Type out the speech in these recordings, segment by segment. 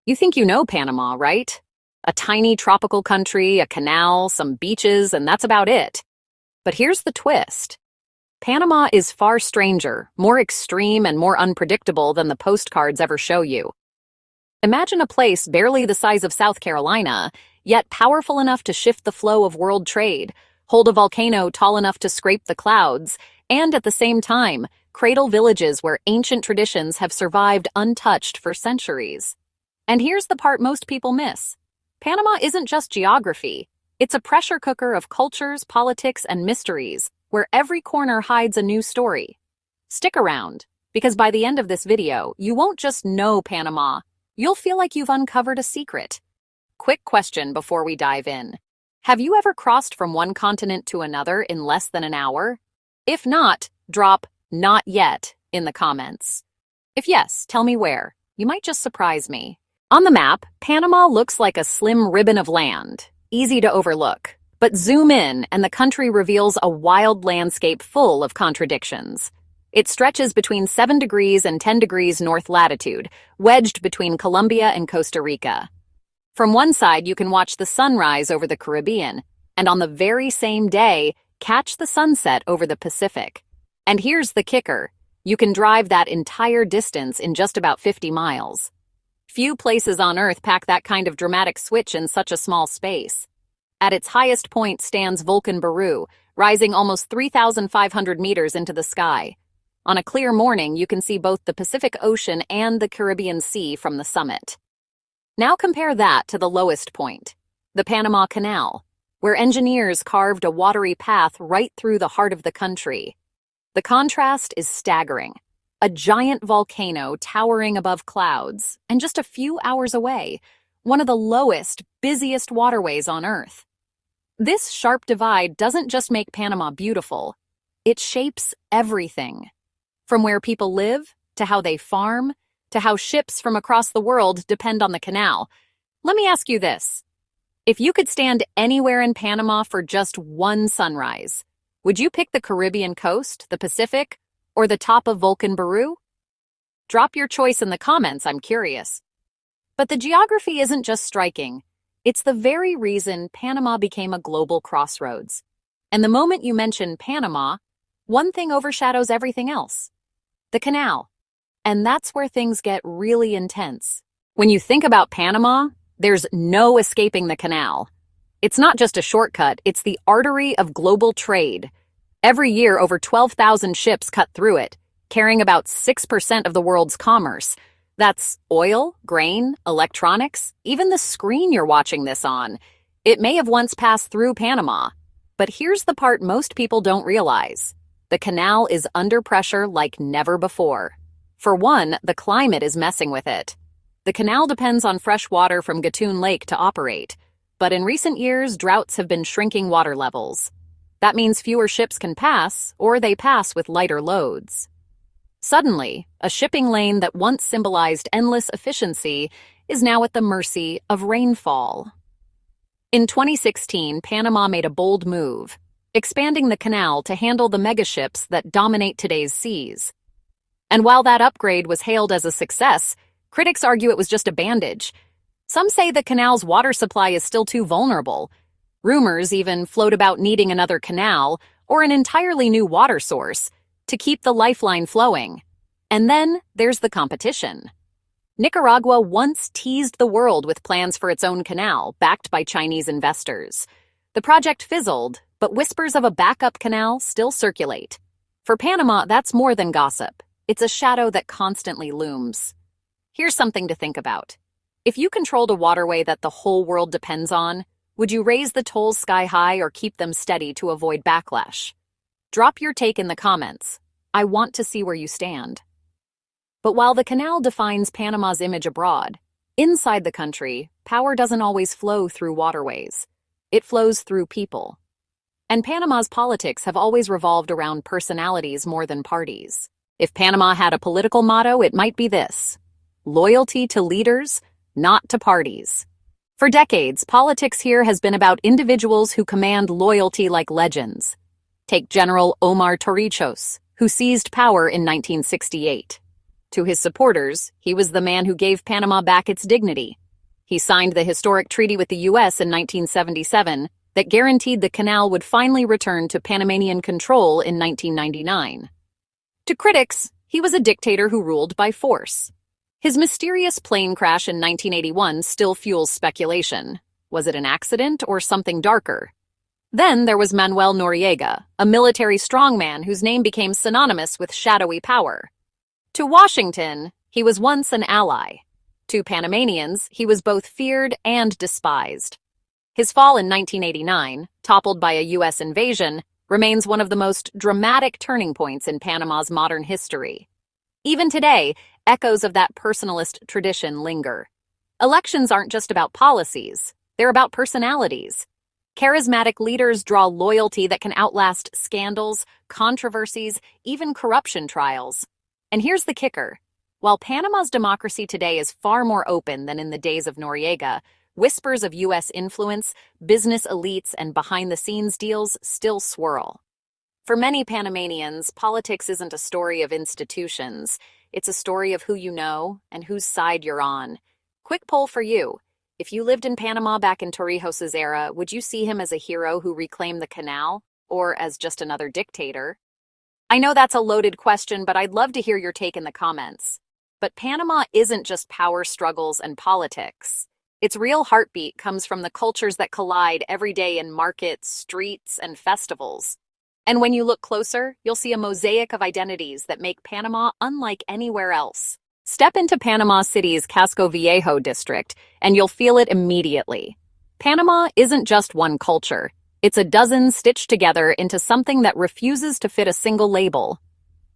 You think you know Panama, right? A tiny tropical country, a canal, some beaches, and that's about it. But here's the twist. Panama is far stranger, more extreme, and more unpredictable than the postcards ever show you. Imagine a place barely the size of South Carolina, yet powerful enough to shift the flow of world trade, hold a volcano tall enough to scrape the clouds, and at the same time, cradle villages where ancient traditions have survived untouched for centuries. And here's the part most people miss. Panama isn't just geography. It's a pressure cooker of cultures, politics, and mysteries, where every corner hides a new story. Stick around, because by the end of this video, you won't just know Panama, you'll feel like you've uncovered a secret. Quick question before we dive in. Have you ever crossed from one continent to another in less than an hour? If not, drop "not yet" in the comments. If yes, tell me where. You might just surprise me. On the map, Panama looks like a slim ribbon of land, easy to overlook. But zoom in and the country reveals a wild landscape full of contradictions. It stretches between 7 degrees and 10 degrees north latitude, wedged between Colombia and Costa Rica. From one side, you can watch the sunrise over the Caribbean, and on the very same day, catch the sunset over the Pacific. And here's the kicker. You can drive that entire distance in just about 50 miles. Few places on Earth pack that kind of dramatic switch in such a small space. At its highest point stands Volcan Baru, rising almost 3,500 meters into the sky. On a clear morning, you can see both the Pacific Ocean and the Caribbean Sea from the summit. Now compare that to the lowest point, the Panama Canal, where engineers carved a watery path right through the heart of the country. The contrast is staggering. A giant volcano towering above clouds, and just a few hours away, one of the lowest, busiest waterways on Earth. This sharp divide doesn't just make Panama beautiful, it shapes everything. From where people live, to how they farm, to how ships from across the world depend on the canal. Let me ask you this. If you could stand anywhere in Panama for just one sunrise, would you pick the Caribbean coast, the Pacific, or the top of Volcan Baru? Drop your choice in the comments, I'm curious. But the geography isn't just striking. It's the very reason Panama became a global crossroads. And the moment you mention Panama, one thing overshadows everything else. The canal. And that's where things get really intense. When you think about Panama, there's no escaping the canal. It's not just a shortcut, it's the artery of global trade. Every year, over 12,000 ships cut through it, carrying about 6% of the world's commerce. That's oil, grain, electronics, even the screen you're watching this on. It may have once passed through Panama. But here's the part most people don't realize. The canal is under pressure like never before. For one, the climate is messing with it. The canal depends on fresh water from Gatun Lake to operate. But in recent years, droughts have been shrinking water levels. That means fewer ships can pass, or they pass with lighter loads. Suddenly, a shipping lane that once symbolized endless efficiency is now at the mercy of rainfall. In 2016, Panama made a bold move, expanding the canal to handle the megaships that dominate today's seas. And while that upgrade was hailed as a success, critics argue it was just a bandage. Some say the canal's water supply is still too vulnerable. Rumors even float about needing another canal or an entirely new water source to keep the lifeline flowing. And then there's the competition. Nicaragua once teased the world with plans for its own canal, backed by Chinese investors. The project fizzled, but whispers of a backup canal still circulate. For Panama, that's more than gossip. It's a shadow that constantly looms. Here's something to think about. If you controlled a waterway that the whole world depends on, would you raise the tolls sky high or keep them steady to avoid backlash? Drop your take in the comments. I want to see where you stand. But while the canal defines Panama's image abroad, inside the country, power doesn't always flow through waterways. It flows through people. And Panama's politics have always revolved around personalities more than parties. If Panama had a political motto, it might be this: loyalty to leaders, not to parties. For decades, politics here has been about individuals who command loyalty like legends. Take General Omar Torrijos, who seized power in 1968. To his supporters, he was the man who gave Panama back its dignity. He signed the historic treaty with the U.S. in 1977 that guaranteed the canal would finally return to Panamanian control in 1999. To critics, he was a dictator who ruled by force. His mysterious plane crash in 1981 still fuels speculation. Was it an accident or something darker? Then there was Manuel Noriega, a military strongman whose name became synonymous with shadowy power. To Washington, he was once an ally. To Panamanians, he was both feared and despised. His fall in 1989, toppled by a U.S. invasion, remains one of the most dramatic turning points in Panama's modern history. Even today, echoes of that personalist tradition linger. Elections aren't just about policies, they're about personalities. Charismatic leaders draw loyalty that can outlast scandals, controversies, even corruption trials. And here's the kicker. While Panama's democracy today is far more open than in the days of Noriega, whispers of U.S. influence, business elites, and behind-the-scenes deals still swirl. For many Panamanians, politics isn't a story of institutions. It's a story of who you know and whose side you're on. Quick poll for you. If you lived in Panama back in Torrijos's era, would you see him as a hero who reclaimed the canal, or as just another dictator? I know that's a loaded question, but I'd love to hear your take in the comments. But Panama isn't just power struggles and politics. Its real heartbeat comes from the cultures that collide every day in markets, streets, and festivals. And when you look closer, you'll see a mosaic of identities that make Panama unlike anywhere else. Step into Panama City's Casco Viejo district, and you'll feel it immediately. Panama isn't just one culture. It's a dozen stitched together into something that refuses to fit a single label.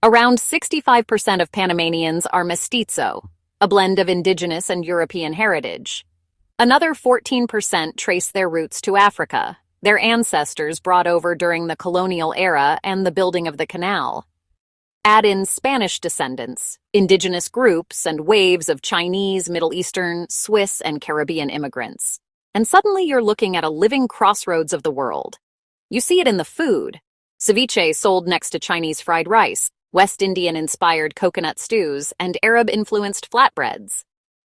Around 65% of Panamanians are mestizo, a blend of indigenous and European heritage. Another 14% trace their roots to Africa, their ancestors brought over during the colonial era and the building of the canal. Add in Spanish descendants, indigenous groups, and waves of Chinese, Middle Eastern, Swiss, and Caribbean immigrants. And suddenly you're looking at a living crossroads of the world. You see it in the food. Ceviche sold next to Chinese fried rice, West Indian-inspired coconut stews, and Arab-influenced flatbreads.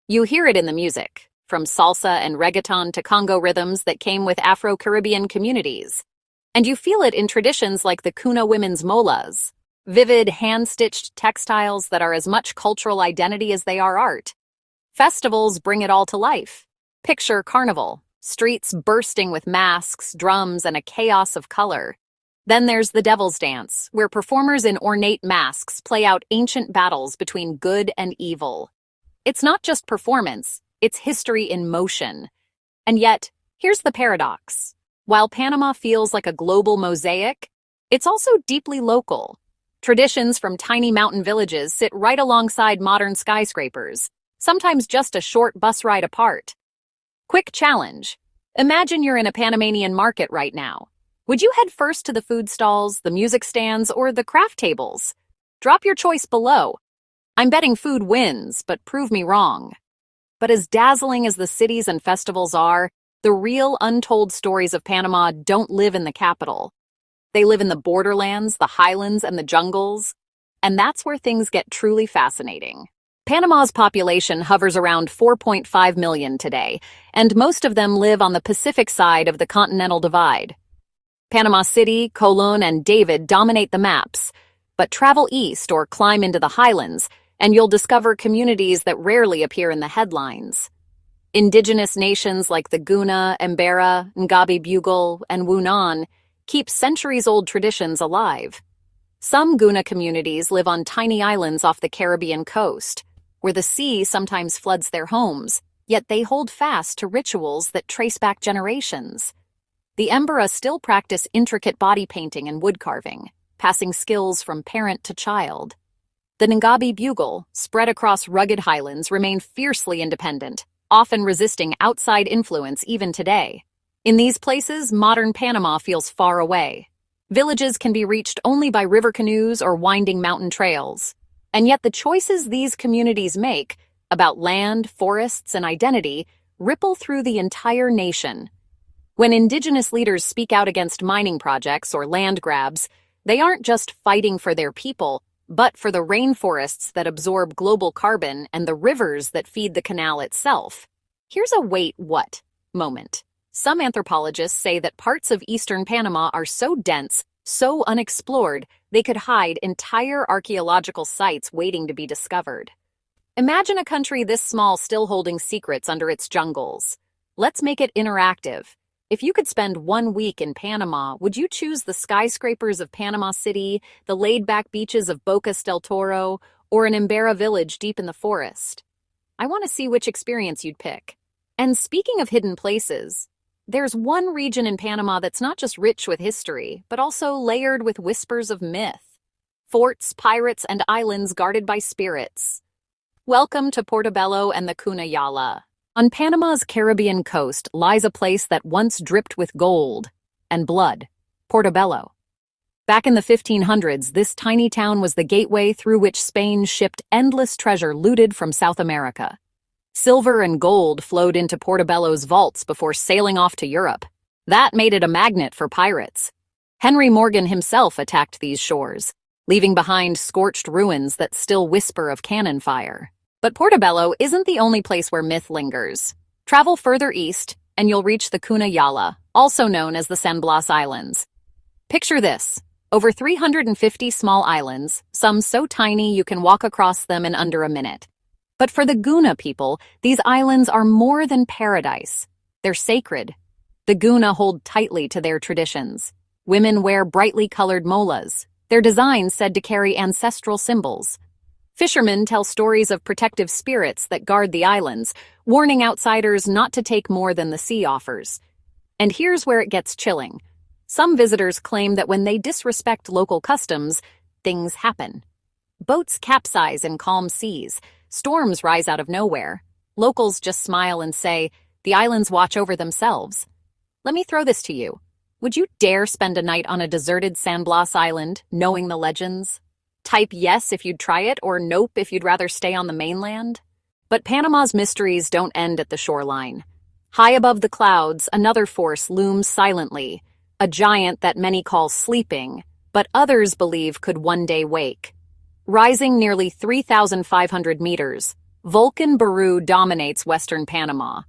You hear it in the music, from salsa and reggaeton to Congo rhythms that came with Afro-Caribbean communities. And you feel it in traditions like the Kuna women's molas, vivid, hand-stitched textiles that are as much cultural identity as they are art. Festivals bring it all to life. Picture carnival, streets bursting with masks, drums, and a chaos of color. Then there's the Devil's Dance, where performers in ornate masks play out ancient battles between good and evil. It's not just performance, it's history in motion. And yet, here's the paradox. While Panama feels like a global mosaic, it's also deeply local. Traditions from tiny mountain villages sit right alongside modern skyscrapers, sometimes just a short bus ride apart. Quick challenge. Imagine you're in a Panamanian market right now. Would you head first to the food stalls, the music stands, or the craft tables? Drop your choice below. I'm betting food wins, but prove me wrong. But as dazzling as the cities and festivals are, the real untold stories of Panama don't live in the capital. They live in the borderlands, the highlands, and the jungles. And that's where things get truly fascinating. Panama's population hovers around 4.5 million today, and most of them live on the Pacific side of the Continental Divide. Panama City, Colon, and David dominate the maps, but travel east or climb into the highlands, and you'll discover communities that rarely appear in the headlines. Indigenous nations like the Guna, Embera, Ngabi Bugle, and Wunan keep centuries-old traditions alive. Some Guna communities live on tiny islands off the Caribbean coast, where the sea sometimes floods their homes, yet they hold fast to rituals that trace back generations. The Embera still practice intricate body painting and wood carving, passing skills from parent to child. The Ngabi Bugle, spread across rugged highlands, remain fiercely independent, often resisting outside influence even today. In these places, modern Panama feels far away. Villages can be reached only by river canoes or winding mountain trails. And yet the choices these communities make about land, forests, and identity ripple through the entire nation. When indigenous leaders speak out against mining projects or land grabs, they aren't just fighting for their people, but for the rainforests that absorb global carbon and the rivers that feed the canal itself. Here's a wait what moment. Some anthropologists say that parts of eastern Panama are so dense, so unexplored, they could hide entire archaeological sites waiting to be discovered. Imagine a country this small still holding secrets under its jungles. Let's make it interactive. If you could spend 1 week in Panama, would you choose the skyscrapers of Panama City, the laid-back beaches of Bocas del Toro, or an Embera village deep in the forest? I want to see which experience you'd pick. And speaking of hidden places, there's one region in Panama that's not just rich with history, but also layered with whispers of myth. Forts, pirates, and islands guarded by spirits. Welcome to Portobello and the Cunayala. On Panama's Caribbean coast lies a place that once dripped with gold and blood, Portobello. Back in the 1500s, this tiny town was the gateway through which Spain shipped endless treasure looted from South America. Silver and gold flowed into Portobello's vaults before sailing off to Europe. That made it a magnet for pirates. Henry Morgan himself attacked these shores, leaving behind scorched ruins that still whisper of cannon fire. But Portobello isn't the only place where myth lingers. Travel further east, and you'll reach the Cunayala, also known as the San Blas Islands. Picture this. Over 350 small islands, some so tiny you can walk across them in under a minute. But for the Guna people, these islands are more than paradise. They're sacred. The Guna hold tightly to their traditions. Women wear brightly colored molas, their designs said to carry ancestral symbols. Fishermen tell stories of protective spirits that guard the islands, warning outsiders not to take more than the sea offers. And here's where it gets chilling. Some visitors claim that when they disrespect local customs, things happen. Boats capsize in calm seas. Storms rise out of nowhere. Locals just smile and say, the islands watch over themselves. Let me throw this to you. Would you dare spend a night on a deserted San Blas Island, knowing the legends? Type yes if you'd try it, or nope if you'd rather stay on the mainland. But Panama's mysteries don't end at the shoreline. High above the clouds, another force looms silently, a giant that many call sleeping, but others believe could one day wake. Rising nearly 3,500 meters, Volcan Baru dominates western Panama.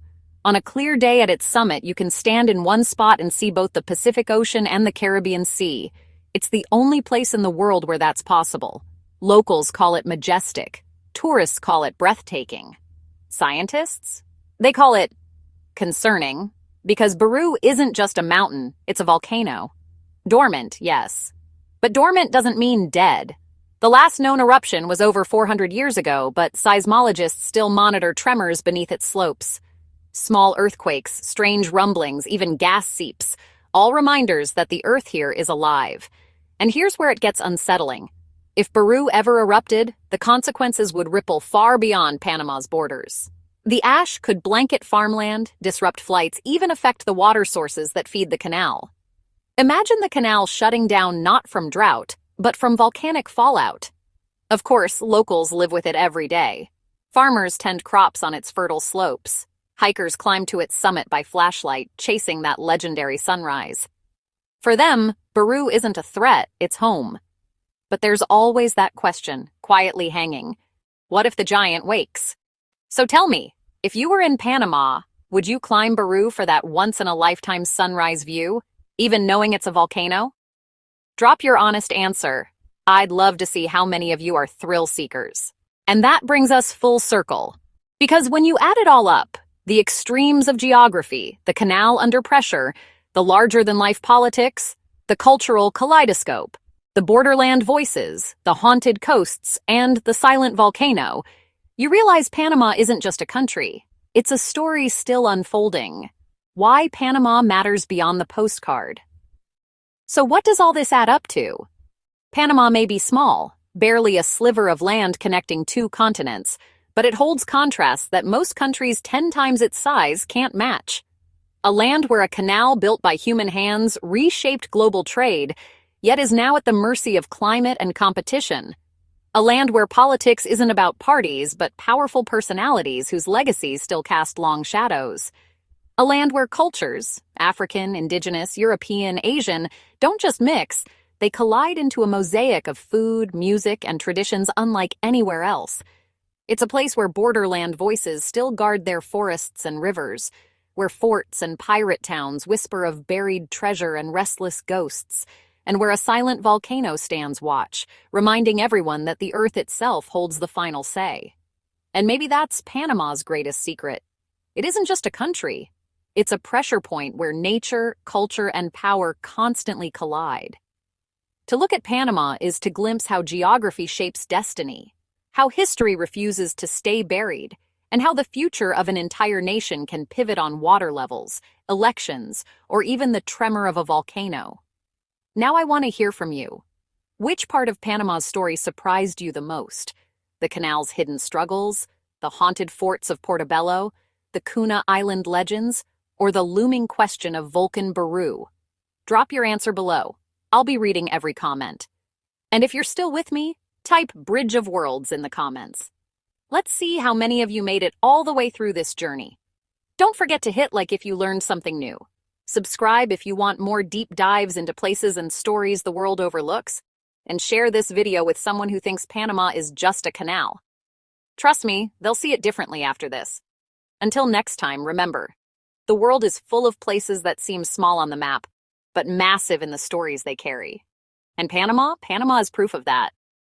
On a clear day at its summit, you can stand in one spot and see both the Pacific Ocean and the Caribbean Sea. It's the only place in the world where that's possible. Locals call it majestic. Tourists call it breathtaking. Scientists? They call it concerning, because Baru isn't just a mountain, it's a volcano. Dormant, yes. But dormant doesn't mean dead. The last known eruption was over 400 years ago, but seismologists still monitor tremors beneath its slopes. Small earthquakes, strange rumblings, even gas seeps, all reminders that the earth here is alive. And here's where it gets unsettling. If Baru ever erupted, the consequences would ripple far beyond Panama's borders. The ash could blanket farmland, disrupt flights, even affect the water sources that feed the canal. Imagine the canal shutting down not from drought, but from volcanic fallout. Of course, locals live with it every day. Farmers tend crops on its fertile slopes. Hikers climb to its summit by flashlight, chasing that legendary sunrise. For them, Baru isn't a threat, it's home. But there's always that question, quietly hanging. What if the giant wakes? So tell me, if you were in Panama, would you climb Baru for that once-in-a-lifetime sunrise view, even knowing it's a volcano? Drop your honest answer. I'd love to see how many of you are thrill seekers. And that brings us full circle. Because when you add it all up, the extremes of geography, the canal under pressure, the larger-than-life politics, the cultural kaleidoscope, the borderland voices, the haunted coasts, and the silent volcano, you realize Panama isn't just a country. It's a story still unfolding. Why Panama matters beyond the postcard. So what does all this add up to? Panama may be small, barely a sliver of land connecting two continents, but it holds contrasts that most countries 10 times its size can't match. A land where a canal built by human hands reshaped global trade, yet is now at the mercy of climate and competition. A land where politics isn't about parties, but powerful personalities whose legacies still cast long shadows. A land where cultures, African, Indigenous, European, Asian, don't just mix, they collide into a mosaic of food, music, and traditions unlike anywhere else. It's a place where borderland voices still guard their forests and rivers, where forts and pirate towns whisper of buried treasure and restless ghosts, and where a silent volcano stands watch, reminding everyone that the Earth itself holds the final say. And maybe that's Panama's greatest secret. It isn't just a country. It's a pressure point where nature, culture, and power constantly collide. To look at Panama is to glimpse how geography shapes destiny, how history refuses to stay buried, and how the future of an entire nation can pivot on water levels, elections, or even the tremor of a volcano. Now I want to hear from you. Which part of Panama's story surprised you the most? The canal's hidden struggles, the haunted forts of Portobello, the Kuna Island legends, or the looming question of Vulcan Baru? Drop your answer below. I'll be reading every comment. And if you're still with me, type Bridge of Worlds in the comments. Let's see how many of you made it all the way through this journey. Don't forget to hit like if you learned something new. Subscribe if you want more deep dives into places and stories the world overlooks. And share this video with someone who thinks Panama is just a canal. Trust me, they'll see it differently after this. Until next time, remember, the world is full of places that seem small on the map, but massive in the stories they carry. And Panama is proof of that.